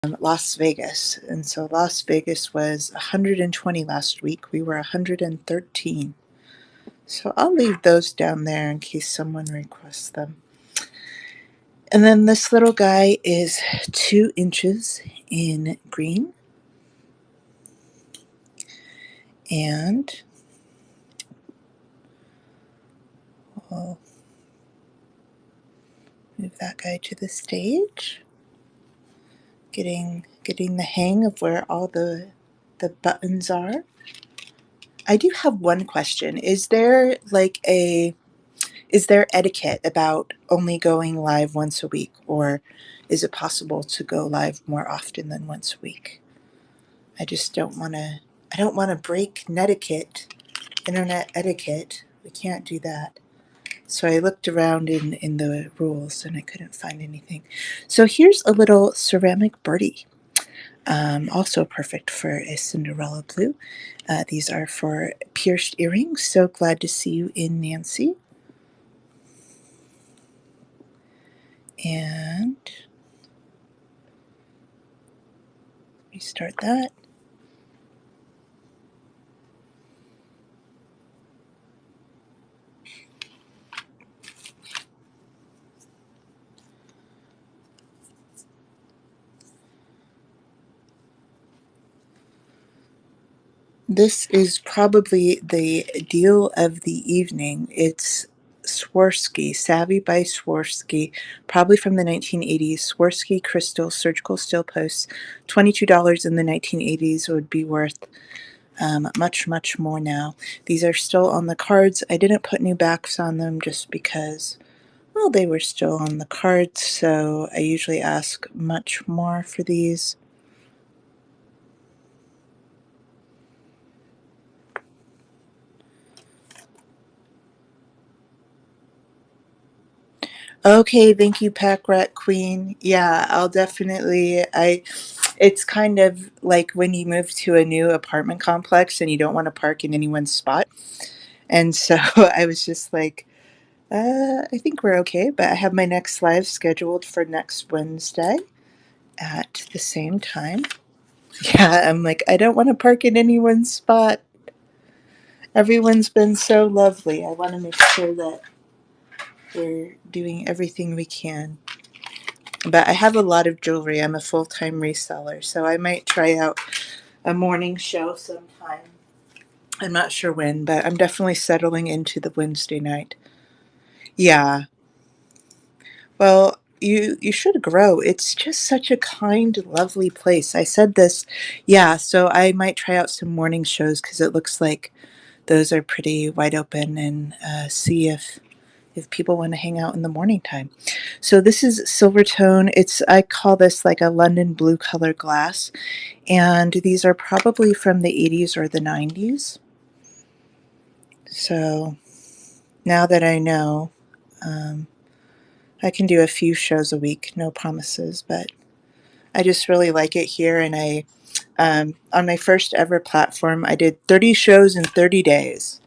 Las Vegas. And so Las Vegas was 120 last week. We were 113. So I'll leave those down there in case someone requests them. And then this little guy is 2 inches in green. And we'll move that guy to the stage. Getting the hang of where all the buttons are. I do have one question. Is there etiquette about only going live once a week, or is it possible to go live more often than once a week? I just don't want to break internet etiquette. We can't do that. So I looked around in the rules and I couldn't find anything. So here's a little ceramic birdie. Also perfect for a Cinderella blue. These are for pierced earrings. So glad to see you in, Nancy. And restart that. This is probably the deal of the evening. It's Swarovski, Savvy by Swarovski, probably from the 1980s. Swarovski crystal surgical steel posts, $22 in the 1980s would be worth much, much more now. These are still on the cards. I didn't put new backs on them just because, well, they were still on the cards, so I usually ask much more for these. Okay, thank you, Pack Rat Queen. Yeah, I'll definitely. It's kind of like when you move to a new apartment complex and you don't want to park in anyone's spot. And so I was just like, I think we're okay, but I have my next live scheduled for next Wednesday at the same time. Yeah, I'm like, I don't want to park in anyone's spot. Everyone's been so lovely. I want to make sure that we're doing everything we can. But I have a lot of jewelry. I'm a full-time reseller, so I might try out a morning show sometime. I'm not sure when, but I'm definitely settling into the Wednesday night. Yeah. Well, you should grow. It's just such a kind, lovely place. I said this, yeah, so I might try out some morning shows because it looks like those are pretty wide open, and see if people want to hang out in the morning time. So this is Silvertone. I call this like a London blue color glass, and these are probably from the 80s or the 90s. So now that I know, um, I can do a few shows a week, no promises, but I just really like it here. And on my first ever platform, I did 30 shows in 30 days.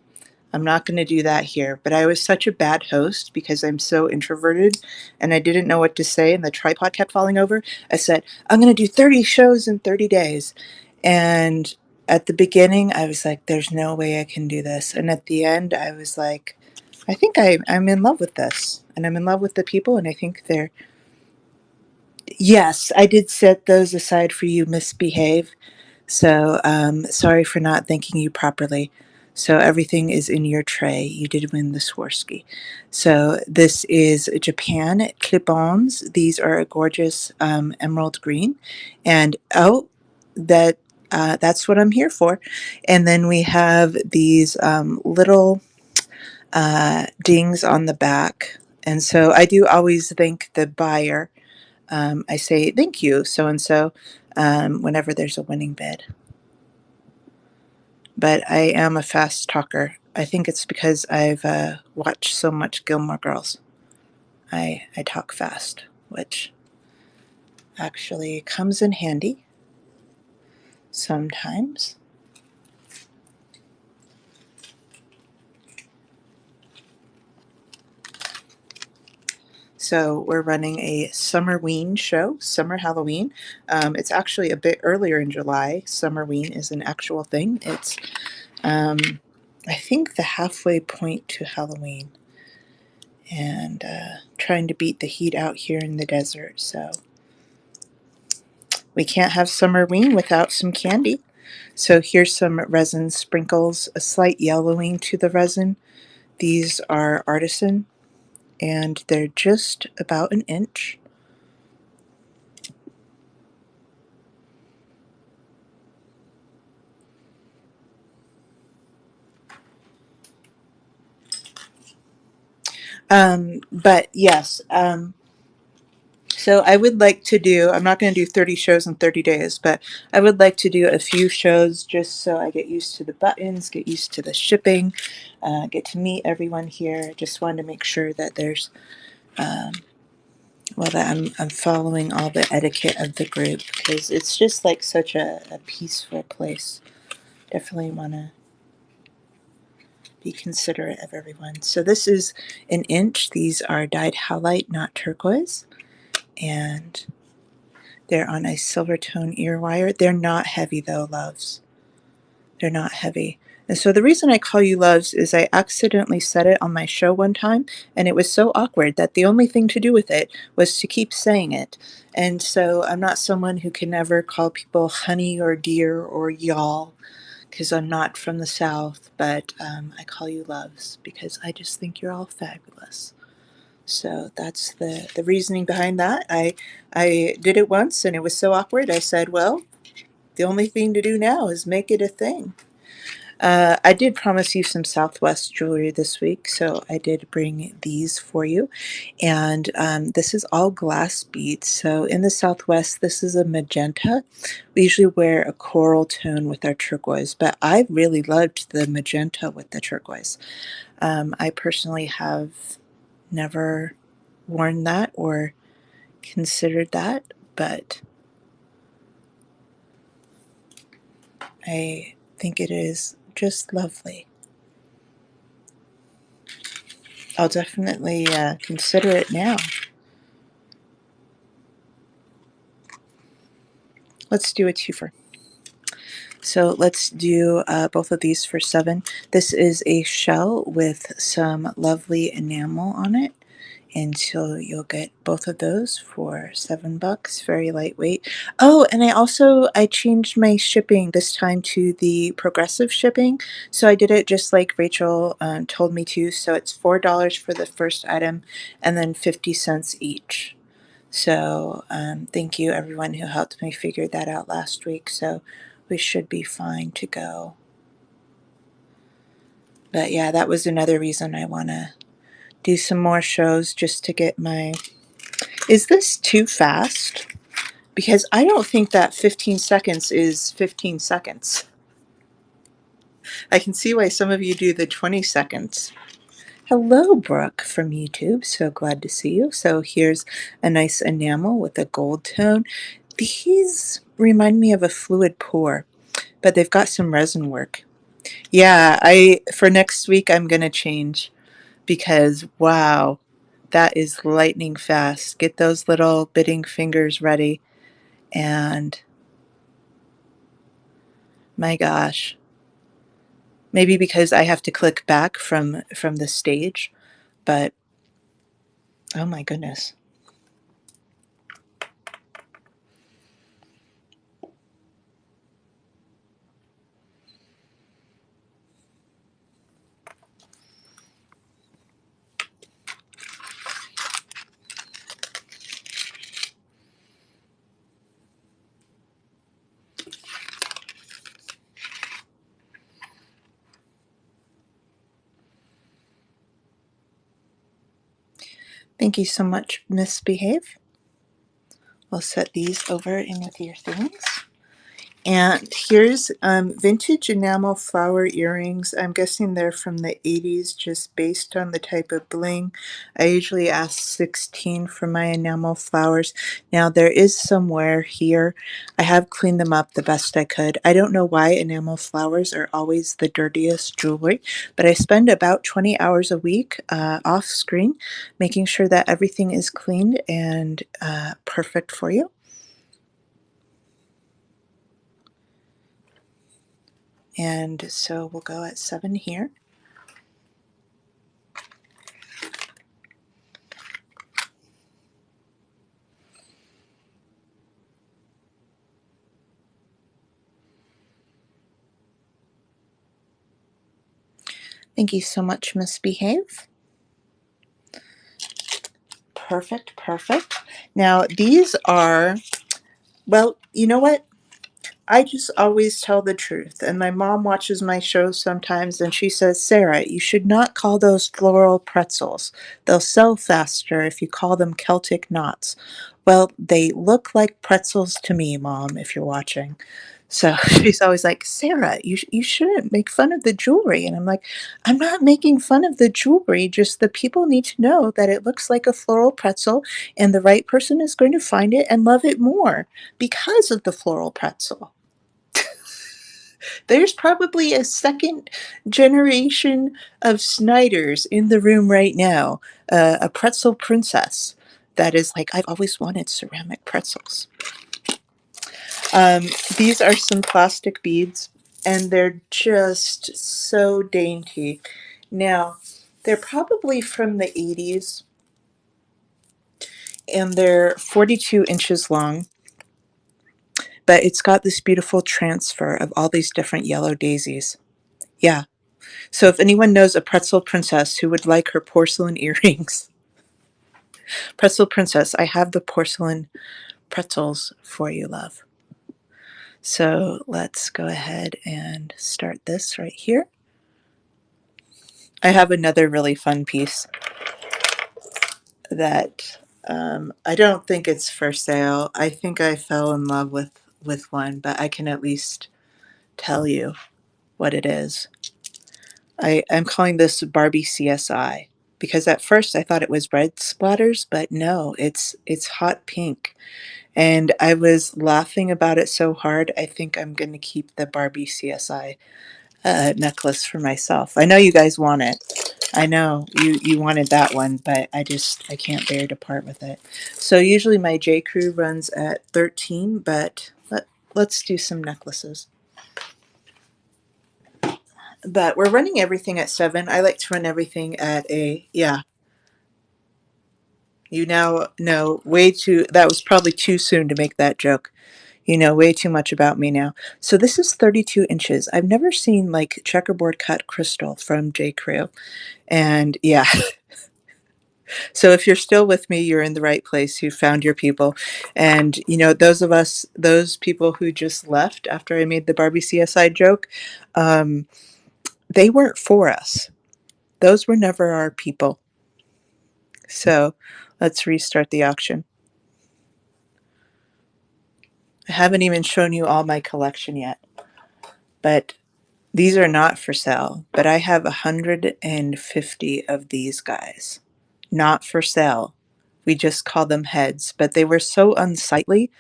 I'm not going to do that here, but I was such a bad host because I'm so introverted and I didn't know what to say and the tripod kept falling over. I said, I'm going to do 30 shows in 30 days. And at the beginning, I was like, there's no way I can do this. And at the end, I was like, I think I'm in love with this, and I'm in love with the people, and I think they're, yes, I did set those aside for you, misbehave. So, sorry for not thanking you properly. So everything is in your tray. You did win the Swarovski. So this is Japan clip-ons. These are a gorgeous emerald green, and oh, that's what I'm here for. And then we have these little dings on the back, and so I do always thank the buyer. I say thank you, so and so, whenever there's a winning bid. But I am a fast talker. I think it's because I've watched so much Gilmore Girls. I talk fast, which actually comes in handy sometimes. So we're running a Summerween show, Summer Halloween. It's actually a bit earlier in July. Summerween is an actual thing. It's, um, I think, the halfway point to Halloween, and trying to beat the heat out here in the desert. So we can't have Summerween without some candy. So here's some resin sprinkles, a slight yellowing to the resin. These are artisan, and they're just about an inch. But yes, so I would like to do, I'm not going to do 30 shows in 30 days, but I would like to do a few shows just so I get used to the buttons, get used to the shipping, get to meet everyone here. Just wanted to make sure that there's, um, well, that I'm following all the etiquette of the group, because it's just like such a peaceful place. Definitely want to be considerate of everyone. So this is an inch. These are dyed howlite, not turquoise. And they're on a silver tone ear wire. They're not heavy though, loves. They're not heavy. And so the reason I call you loves is I accidentally said it on my show one time, and it was so awkward that the only thing to do with it was to keep saying it. And so I'm not someone who can ever call people honey or dear or y'all, because I'm not from the South, but I call you loves because I just think you're all fabulous. So that's the reasoning behind that. I did it once and it was so awkward. I said, well, the only thing to do now is make it a thing. I did promise you some Southwest jewelry this week, so I did bring these for you. And this is all glass beads. So in the Southwest, this is a magenta. We usually wear a coral tone with our turquoise, but I really loved the magenta with the turquoise. I personally have never worn that or considered that, but I think it is just lovely. I'll definitely consider it now. Let's do a twofer. So let's do both of these for 7. This is a shell with some lovely enamel on it. And so you'll get both of those for $7, very lightweight. Oh, and I changed my shipping this time to the progressive shipping. So I did it just like Rachel told me to. So it's $4 for the first item and then 50 cents each. So thank you everyone who helped me figure that out last week. So we should be fine to go. But yeah, that was another reason I want to do some more shows just to get my... Is this too fast? Because I don't think that 15 seconds is 15 seconds. I can see why some of you do the 20 seconds. Hello, Brooke from YouTube. So glad to see you. So here's a nice enamel with a gold tone. These remind me of a fluid pour, but they've got some resin work. Yeah, for next week I'm going to change because wow, that is lightning fast. Get those little bitting fingers ready, and my gosh, maybe because I have to click back from the stage, but oh my goodness. Thank you so much, Miss Behave. We'll set these over in with your things. And here's vintage enamel flower earrings. I'm guessing they're from the 80s just based on the type of bling. I usually ask 16 for my enamel flowers. Now there is some wear here. I have cleaned them up the best I could. I don't know why enamel flowers are always the dirtiest jewelry, but I spend about 20 hours a week off screen making sure that everything is cleaned and perfect for you. And so we'll go at 7 here. Thank you so much, Miss Behave. Perfect, perfect. Now, these are, well, you know what? I just always tell the truth. And my mom watches my shows sometimes and she says, Sarah, you should not call those floral pretzels. They'll sell faster if you call them Celtic knots. Well, they look like pretzels to me, Mom, if you're watching. So she's always like, Sarah, you shouldn't make fun of the jewelry. And I'm like, I'm not making fun of the jewelry. Just the people need to know that it looks like a floral pretzel and the right person is going to find it and love it more because of the floral pretzel. There's probably a second generation of Snyders in the room right now, a pretzel princess that is like, I've always wanted ceramic pretzels. Um, these are some plastic beads, and they're just so dainty. Now, they're probably from the 80s, and they're 42 inches long, but it's got this beautiful transfer of all these different yellow daisies. Yeah. So if anyone knows a pretzel princess who would like her porcelain earrings, pretzel princess, I have the porcelain pretzels for you, love. So let's go ahead and start this right here. I have another really fun piece that I don't think it's for sale. I think I fell in love with one, but I can at least tell you what it is. I'm calling this Barbie CSI because at first I thought it was red splatters, but no, it's hot pink. And I was laughing about it so hard, I think I'm going to keep the Barbie CSI necklace for myself. I know you guys want it. I know you wanted that one, but I can't bear to part with it. So usually my J Crew runs at 13, but let's do some necklaces. But we're running everything at 7. I like to run everything at a, yeah. You now know way too, that was probably too soon to make that joke. You know way too much about me now. So this is 32 inches. I've never seen like checkerboard cut crystal from J Crew. And yeah, so if you're still with me, you're in the right place. You found your people. And, you know, those people who just left after I made the Barbie CSI joke, um, they weren't for us. Those were never our people. So let's restart the auction. I haven't even shown you all my collection yet, but these are not for sale. But I have 150 of these guys. Not for sale. We just call them heads, but they were so unsightly.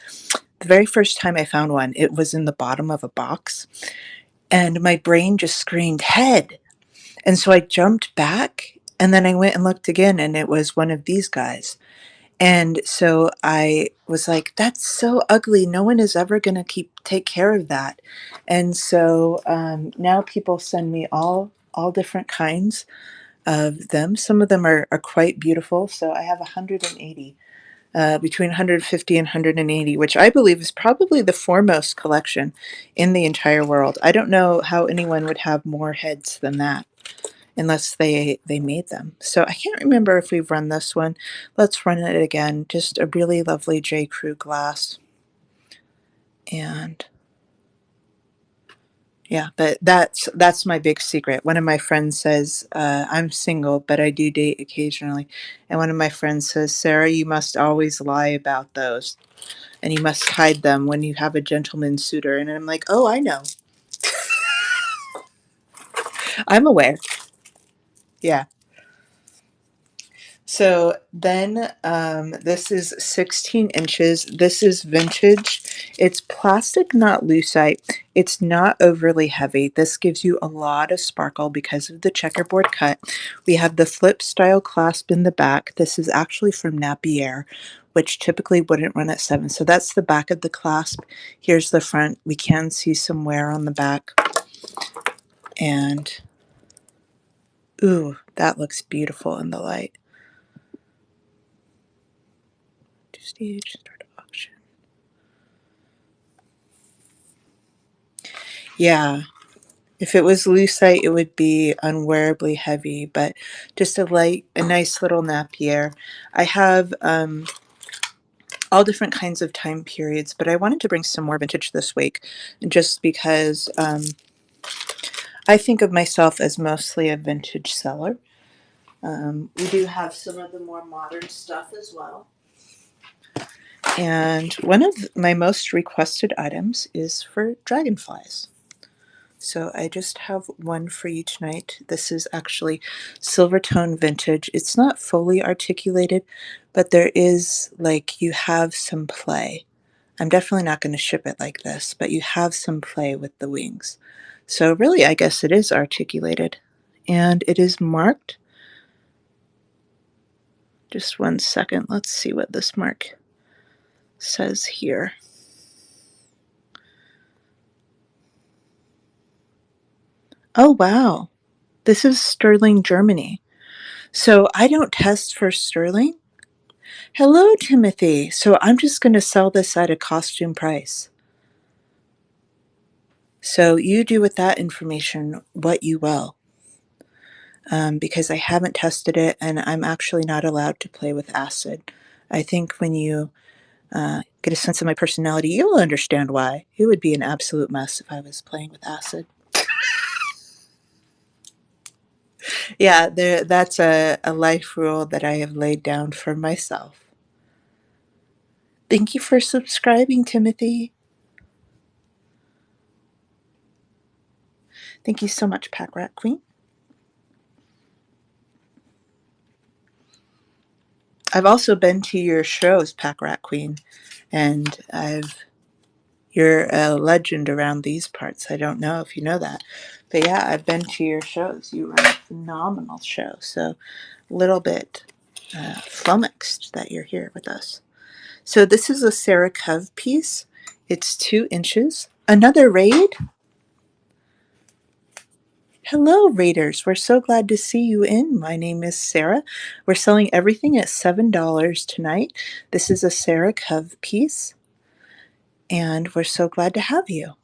The very first time I found one, it was in the bottom of a box, and my brain just screamed, head. And so I jumped back, and then I went and looked again, and it was one of these guys. And so I was like, that's so ugly. No one is ever going to take care of that. And so now people send me all different kinds of them. Some of them are quite beautiful. So I have 180. Between 150 and 180, which I believe is probably the foremost collection in the entire world. I don't know how anyone would have more heads than that unless they made them. So I can't remember if we've run this one. Let's run it again. Just a really lovely J. Crew glass. And Yeah, but that's my big secret. One of my friends says, I'm single, but I do date occasionally. And one of my friends says, Sarah, you must always lie about those, and you must hide them when you have a gentleman suitor. And I'm like, oh, I know. I'm aware. Yeah. So then this is 16 inches. This is vintage. It's plastic, not lucite. It's not overly heavy. This gives you a lot of sparkle because of the checkerboard cut. We have the flip style clasp in the back. This is actually from Napier, which typically wouldn't run at 7. So that's the back of the clasp. Here's the front. We can see some wear on the back. And ooh, that looks beautiful in the light. To stage, start auction. Yeah, if it was lucite, it would be unwearably heavy, but just a nice little Napier. I have all different kinds of time periods, but I wanted to bring some more vintage this week, just because I think of myself as mostly a vintage seller. We do have some of the more modern stuff as well. And one of my most requested items is for dragonflies. So I just have one for you tonight. This is actually Silvertone Vintage. It's not fully articulated, but there is like you have some play. I'm definitely not going to ship it like this, but you have some play with the wings. So really, I guess it is articulated. And it is marked. Just one second. Let's see what this mark says here. Oh, wow. This is sterling Germany. So I don't test for sterling. Hello, Timothy. So I'm just going to sell this at a costume price. So you do with that information what you will, because I haven't tested it and I'm actually not allowed to play with acid. I think when you get a sense of my personality, you'll understand why. It would be an absolute mess if I was playing with acid. Yeah, that's a life rule that I have laid down for myself. Thank you for subscribing, Timothy. Thank you so much, Pack Rat Queen. I've also been to your shows, Pack Rat Queen, and you're a legend around these parts. I don't know if you know that, but yeah, I've been to your shows. You run a phenomenal show, so a little bit flummoxed that you're here with us. So this is a Sarah Cove piece. It's 2 inches. Another raid. Hello, Raiders. We're so glad to see you in. My name is Sarah. We're selling everything at $7 tonight. This is a Sarah Cove piece, and we're so glad to have you.